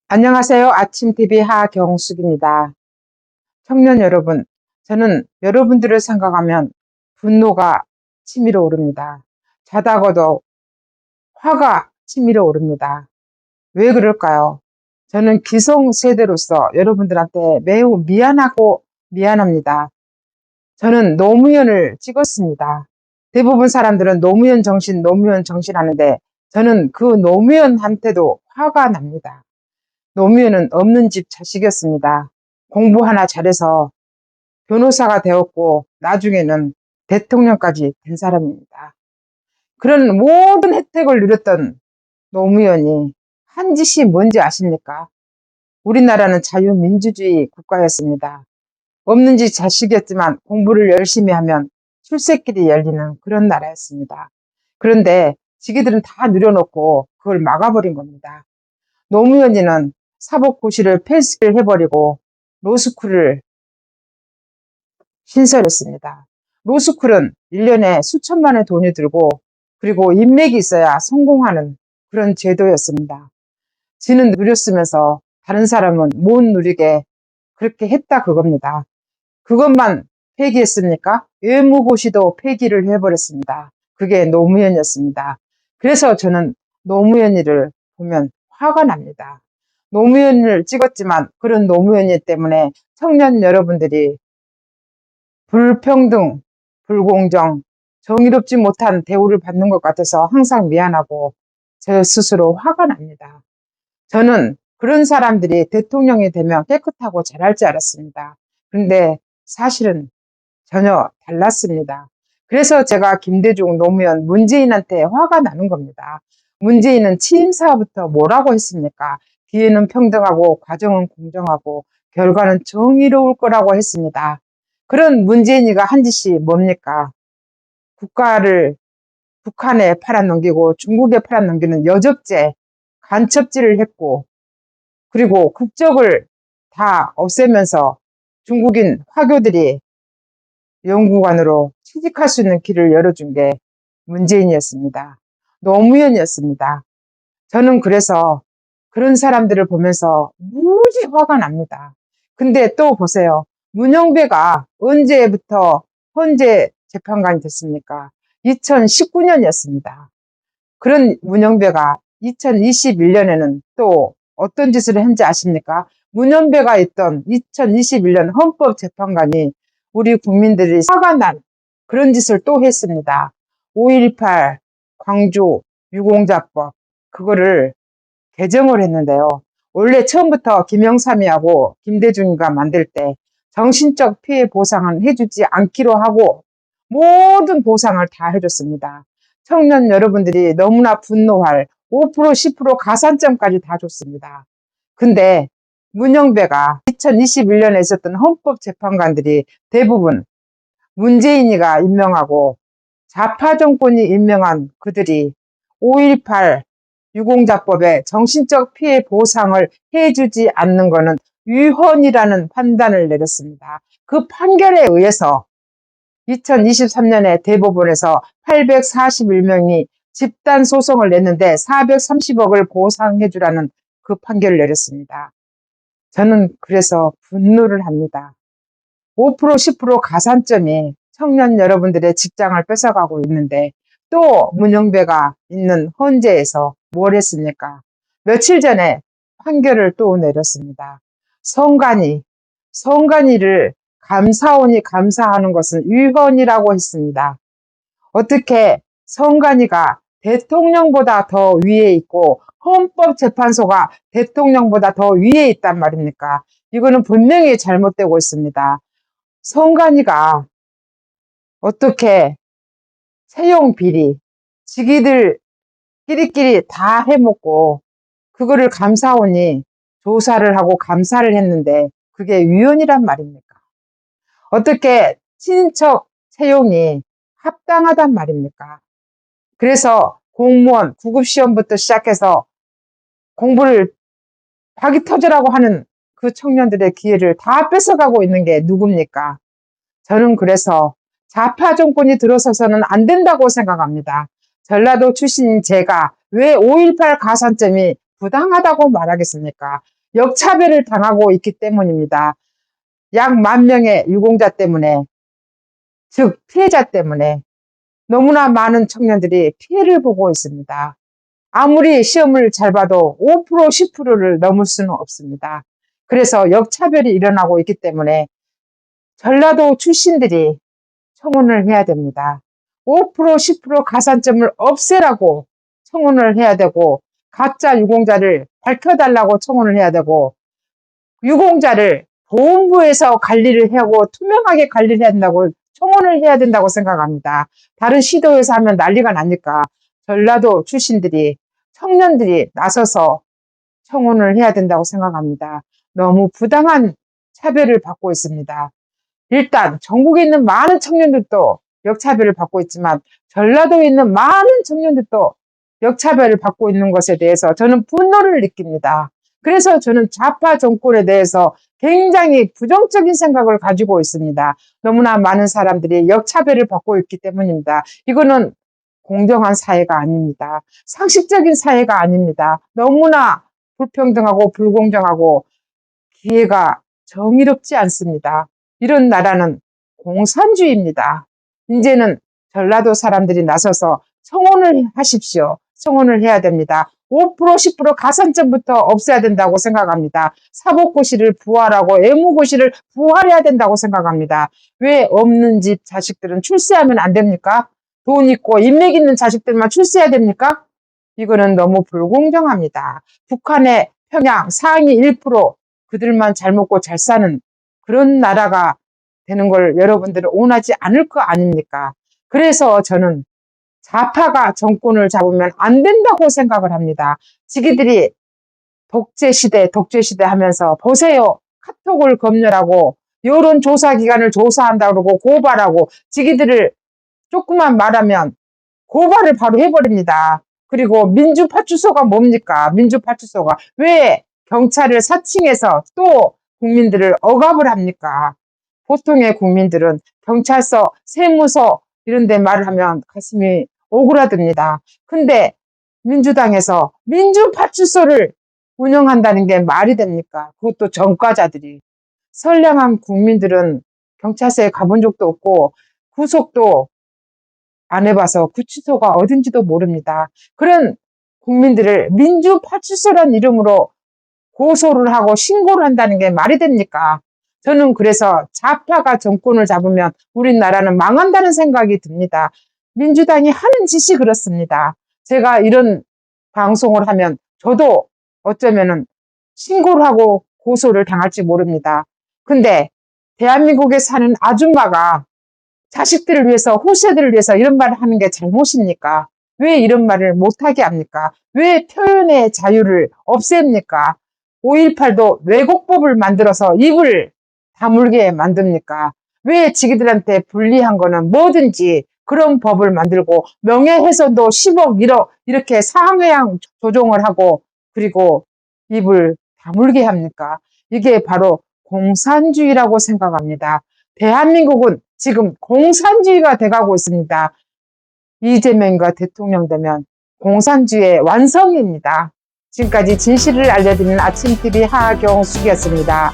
안녕하세요. 아침TV 하경숙입니다. 청년 여러분, 저는 여러분들을 생각하면 분노가 치밀어 오릅니다. 자다가도 화가 치밀어 오릅니다. 왜 그럴까요? 저는 기성세대로서 여러분들한테 매우 미안하고 미안합니다. 저는 노무현을 찍었습니다. 대부분 사람들은 노무현 정신 하는데 저는 그 노무현한테도 화가 납니다. 노무현은 없는 집 자식이었습니다. 공부 하나 잘해서 변호사가 되었고 나중에는 대통령까지 된 사람입니다. 그런 모든 혜택을 누렸던 노무현이 한 짓이 뭔지 아십니까? 우리나라는 자유민주주의 국가였습니다. 없는 집 자식이었지만 공부를 열심히 하면 출세길이 열리는 그런 나라였습니다. 그런데 지기들은 다 누려놓고 그걸 막아버린 겁니다. 노무현이는 사법고시를 패스를 해버리고 로스쿨을 신설했습니다. 로스쿨은 1년에 수천만의 돈이 들고 그리고 인맥이 있어야 성공하는 그런 제도였습니다. 지는 누렸으면서 다른 사람은 못 누리게 그렇게 했다 그겁니다. 그것만 폐기했습니까? 외무고시도 폐기를 해버렸습니다. 그게 노무현이었습니다. 그래서 저는 노무현이를 보면 화가 납니다. 노무현을 찍었지만 그런 노무현이 때문에 청년 여러분들이 불평등, 불공정, 정의롭지 못한 대우를 받는 것 같아서 항상 미안하고 저 스스로 화가 납니다. 저는 그런 사람들이 대통령이 되면 깨끗하고 잘할 줄 알았습니다. 그런데 사실은 전혀 달랐습니다. 그래서 제가 김대중, 노무현, 문재인한테 화가 나는 겁니다. 문재인은 취임사부터 뭐라고 했습니까? 기회는 평등하고 과정은 공정하고 결과는 정의로울 거라고 했습니다. 그런 문재인이가 한 짓이 뭡니까? 국가를 북한에 팔아넘기고 중국에 팔아넘기는 여적죄, 간첩질을 했고 그리고 국적을 다 없애면서 중국인 화교들이 연구관으로 취직할 수 있는 길을 열어준 게 문재인이었습니다. 노무현이었습니다. 저는 그래서 그런 사람들을 보면서 무지 화가 납니다. 근데 또 보세요. 문영배가 언제부터 헌재 재판관이 됐습니까? 2019년이었습니다. 그런 문영배가 2021년에는 또 어떤 짓을 했는지 아십니까? 문영배가 있던 2021년 헌법재판관이 우리 국민들이 화가 난 그런 짓을 또 했습니다. 5.18 광주 유공자법 그거를 개정을 했는데요. 원래 처음부터 김영삼이하고 김대중이가 만들 때 정신적 피해 보상은 해주지 않기로 하고 모든 보상을 다 해줬습니다. 청년 여러분들이 너무나 분노할 5% 10% 가산점까지 다 줬습니다. 근데 문영배가 2021년에 있었던 헌법재판관들이 대부분 문재인이가 임명하고 좌파 정권이 임명한 그들이 5.18 유공자법에 정신적 피해 보상을 해주지 않는 것은 위헌이라는 판단을 내렸습니다. 그 판결에 의해서 2023년에 대법원에서 841명이 집단 소송을 냈는데 430억을 보상해주라는 그 판결을 내렸습니다. 저는 그래서 분노를 합니다. 5% 10% 가산점이 청년 여러분들의 직장을 뺏어가고 있는데 또 문영배가 있는 헌재에서 뭘 했습니까? 며칠 전에 판결을 또 내렸습니다. 성관이를 감사원이 감사하는 것은 위헌이라고 했습니다. 어떻게 성관이가 대통령보다 더 위에 있고 헌법재판소가 대통령보다 더 위에 있단 말입니까? 이거는 분명히 잘못되고 있습니다. 성관이가 어떻게 채용 비리, 지기들 끼리끼리 다 해먹고 그거를 감사원이 조사를 하고 감사를 했는데 그게 위헌이란 말입니까? 어떻게 친인척 채용이 합당하단 말입니까? 그래서 공무원 9급시험부터 시작해서 공부를 박이 터져라고 하는 그 청년들의 기회를 다 뺏어가고 있는 게 누굽니까? 저는 그래서 좌파 정권이 들어서서는 안 된다고 생각합니다. 전라도 출신인 제가 왜 5.18 가산점이 부당하다고 말하겠습니까? 역차별을 당하고 있기 때문입니다. 약 10,000명의 유공자 때문에, 즉 피해자 때문에 너무나 많은 청년들이 피해를 보고 있습니다. 아무리 시험을 잘 봐도 5%, 10%를 넘을 수는 없습니다. 그래서 역차별이 일어나고 있기 때문에 전라도 출신들이 청원을 해야 됩니다. 5%, 10% 가산점을 없애라고 청원을 해야 되고, 가짜 유공자를 밝혀달라고 청원을 해야 되고, 유공자를 보훈부에서 관리를 하고 투명하게 관리를 해야 된다고 청원을 해야 된다고 생각합니다. 다른 시도에서 하면 난리가 나니까 전라도 출신들이, 청년들이 나서서 청원을 해야 된다고 생각합니다. 너무 부당한 차별을 받고 있습니다. 일단 전국에 있는 많은 청년들도 역차별을 받고 있지만 전라도에 있는 많은 청년들도 역차별을 받고 있는 것에 대해서 저는 분노를 느낍니다. 그래서 저는 좌파 정권에 대해서 굉장히 부정적인 생각을 가지고 있습니다. 너무나 많은 사람들이 역차별을 받고 있기 때문입니다. 이거는 공정한 사회가 아닙니다. 상식적인 사회가 아닙니다. 너무나 불평등하고 불공정하고 기회가 정의롭지 않습니다. 이런 나라는 공산주의입니다. 이제는 전라도 사람들이 나서서 청원을 하십시오. 청원을 해야 됩니다. 5%, 10% 가산점부터 없애야 된다고 생각합니다. 사법고시를 부활하고 애무고시를 부활해야 된다고 생각합니다. 왜 없는 집 자식들은 출세하면 안 됩니까? 돈 있고 인맥 있는 자식들만 출세해야 됩니까? 이거는 너무 불공정합니다. 북한의 평양 상위 1%, 그들만 잘 먹고 잘 사는 그런 나라가 되는 걸 여러분들은 원하지 않을 거 아닙니까? 그래서 저는 좌파가 정권을 잡으면 안 된다고 생각을 합니다. 지기들이 독재시대 하면서 보세요. 카톡을 검열하고 여론조사기관을 조사한다고 그러고 고발하고, 지기들을 조금만 말하면 고발을 바로 해버립니다. 그리고 민주파출소가 뭡니까? 민주파출소가 왜 경찰을 사칭해서 또 국민들을 억압을 합니까? 보통의 국민들은 경찰서, 세무서 이런 데 말을 하면 가슴이 오그라듭니다. 근데 민주당에서 민주파출소를 운영한다는 게 말이 됩니까? 그것도 전과자들이. 선량한 국민들은 경찰서에 가본 적도 없고 구속도 안 해봐서 구치소가 어딘지도 모릅니다. 그런 국민들을 민주파출소란 이름으로 고소를 하고 신고를 한다는 게 말이 됩니까? 저는 그래서 좌파가 정권을 잡으면 우리나라는 망한다는 생각이 듭니다. 민주당이 하는 짓이 그렇습니다. 제가 이런 방송을 하면 저도 어쩌면은 신고를 하고 고소를 당할지 모릅니다. 근데 대한민국에 사는 아줌마가 자식들을 위해서, 후세들을 위해서 이런 말을 하는 게 잘못입니까? 왜 이런 말을 못하게 합니까? 왜 표현의 자유를 없앱니까? 5.18도 왜곡법을 만들어서 입을 다물게 만듭니까? 왜 지기들한테 불리한 거는 뭐든지 그런 법을 만들고, 명예훼손도 10억, 1억 이렇게 상하향 조정을 하고, 그리고 입을 다물게 합니까? 이게 바로 공산주의라고 생각합니다. 대한민국은 지금 공산주의가 돼가고 있습니다. 이재명과 대통령 되면 공산주의의 완성입니다. 지금까지 진실을 알려드리는 아침TV 하경숙이었습니다.